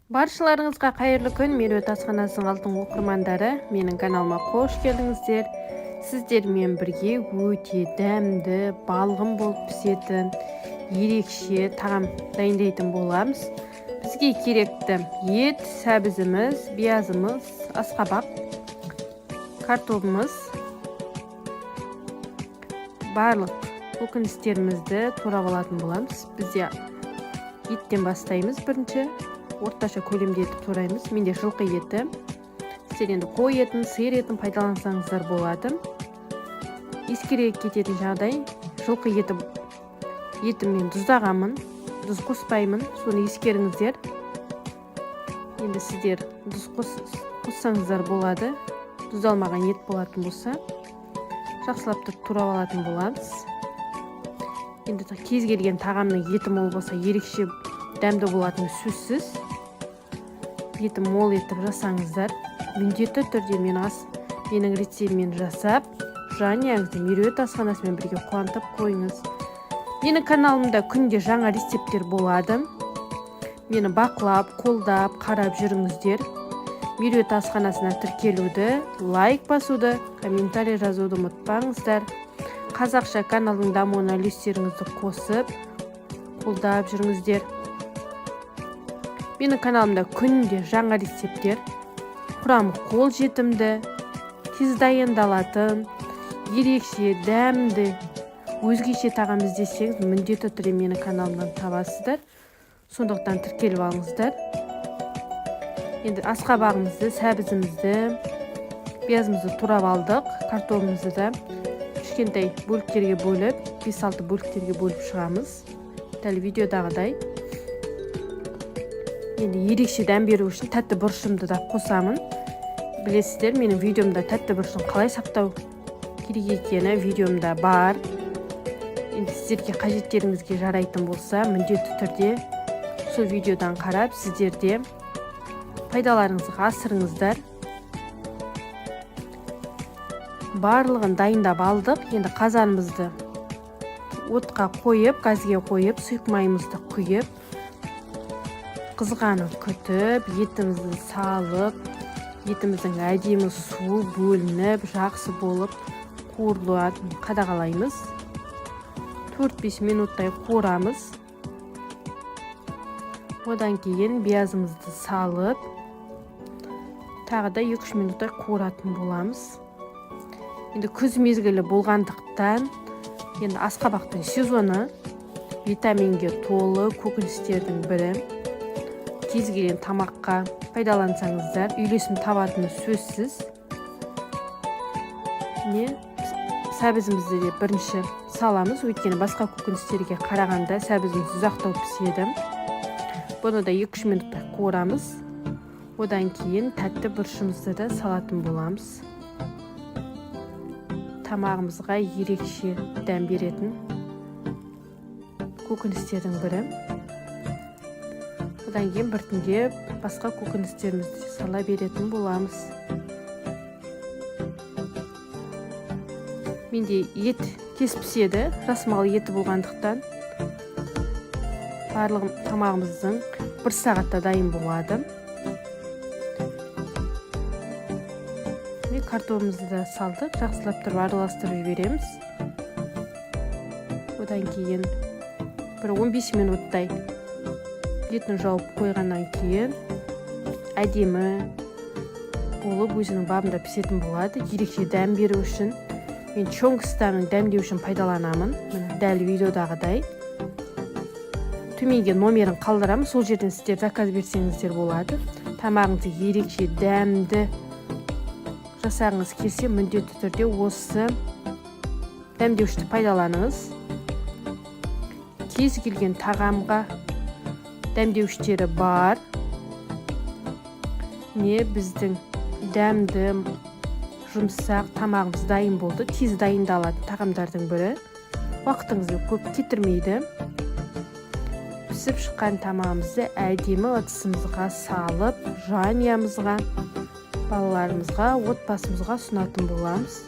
Баршаларыңызға қайырлы күн. Меруерт асханасының алтын оқырмандары, менің каналыма қош келдіңіздер. Сіздермен бірге өте дәмді, балғын болып пісетін, ерекше тағам дайындайтын боламыз. Бізге керекті ет, сәбізіміз, биязымыз, асқабақ, картопымыз, барлық көкөністерімізді турап алатын боламыз. Бізде еттен бастаймыз. Бірінші орташа көлемде етіп тураймыз. Менде жылқы еті. Сіздер енді қой етін, сиыр етін пайдалансаңыздар болады. Ескере кететін жағдай, жылқы етін мен тұздағанмын, тұз қоспаймын, соны ескеріңіздер. Енді сіздер тұз қоссаңыздар болады. Тұздалмаған ет болатын болса, жақсылап турап алатын боламыз. Енді кез келген тағамның еті мол болса, ерекше дәмді болатыны сөзсіз. Еті мол етіп жасаңыздар, міндетті түрде менің рецептіммен жасап, жанұяңызды Меруерт асханасымен бірге қуантып қойыңыз. Менің каналымда күнде жаңа рецепттер болады. Мені бақылап, қолдап, қарап жүріңіздер. Меруерт асханасына тіркелуді, лайк басуды, комментарий жазуды ұмытпаңыздар. Қазақша каналдың дамуына үлестеріңізді қосып, қолдап жүріңіздер. Менің каналымда күнде жаңа рецепттер, құрамы қол жетімді, тез дайындалатын, ерекше, дәмді, өзгеше тағам іздесеңіз, міндетті түрде менің каналымнан табасыздар. Сондықтан тіркеліп алыңыздар. Енді асқабағымызды, сәбізімізді, биязымызды турап алдық. Картопымызды да кішкентай бөліктерге бөліп, 5-6 бөліктерге бөліп шығамыз. Дәл видеодағыдай. Енді ерекше дәм беру үшін тәтті бұрышымды да қосамын. Білесіздер, менің видеомда тәтті бұрышын қалай сақтау керек екені видеомда бар. Енді сіздерге қажеттеріңізге жарайтын болса, міндетті түрде сол видеодан қарап, сіздерде пайдаларыңызға асырыңыздар. Барлығын дайындап алдық. Енді қазанымызды отқа қойып, газге қойып, сұйық құйып, қызғанып күтіп, етімізді салып, етіміздің әдемі су бөлініп, жақсы болып қуырылуын қадағалаймыз. 4-5 минуттай қуырамыз. Одан кейін биязымызды салып, тағы да 2-3 минуттай қуыратын боламыз. Енді күз мезгілі болғандықтан, енді асқабақтың сезоны, витаминге толы көкөністердің бірі. Кез келген тамаққа пайдалансаңыздар, үйлесім табатыны сөзсіз. Сәбізімізді де бірінші саламыз, өйткені басқа көкөністерге қарағанда сәбізіміз ұзақтау піседі. Бұны да 2-3 минуттай қуырамыз. Одан кейін тәтті бұрышымызды да салатын боламыз. Тамағымызға ерекше дәм беретін көкөністердің бірі. Одан кейін біртіндеп басқа көкөністерімізді сала беретін боламыз. Менде ет тез піседі, жасмал еті болғандықтан барлық тамағымыздың 1 сағатта дайын болады. Картопымызды да салдық, жақсылап тұрып араластырып жібереміз. Одан кейін 15 минуттай етін жауып қойғаннан кейін әдемі болып өзінің бабында пісетін болады. Ерекше дәм беру үшін мен чоң кыстарын дәмдеу үшін пайдаланамын. Дәл видеодағыдай. Төменге номерін қалдырамын, сол жерден сіздер заказ берсеңіздер болады. Тамағыңызды ерекше дәмді жасағыңыз келсе, міндетті түрде осы дәмдеуішті пайдаланыңыз. Кез келген тағамға дәмдеуіштері бар. Біздің дәмді, жұмсақ тамағымыз дайын болды. Тез дайындалатын тағамдардың бірі. Уақытыңызды көп кетірмейді. Пісіп шыққан тамағымызды әдемі ыдысымызға салып, жанұямызға, балаларымызға, отбасымызға ұсынатын боламыз.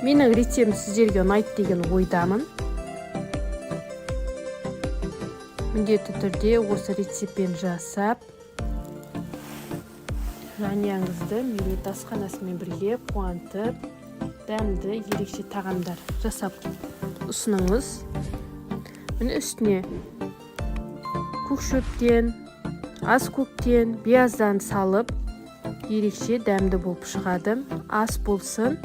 Менің рецептім сіздерге ұнайды деген ойдамын. міндетті түрде осы рецептпен жасап жанұяңызды мейрет асханасымен бірге қуантып, дәмді ерекше тағамдар жасап ұсыныңыз. Міне үстіне көкшөптен, аскөктен, бияздан салып ерекше дәмді болып шығады. Ас болсын.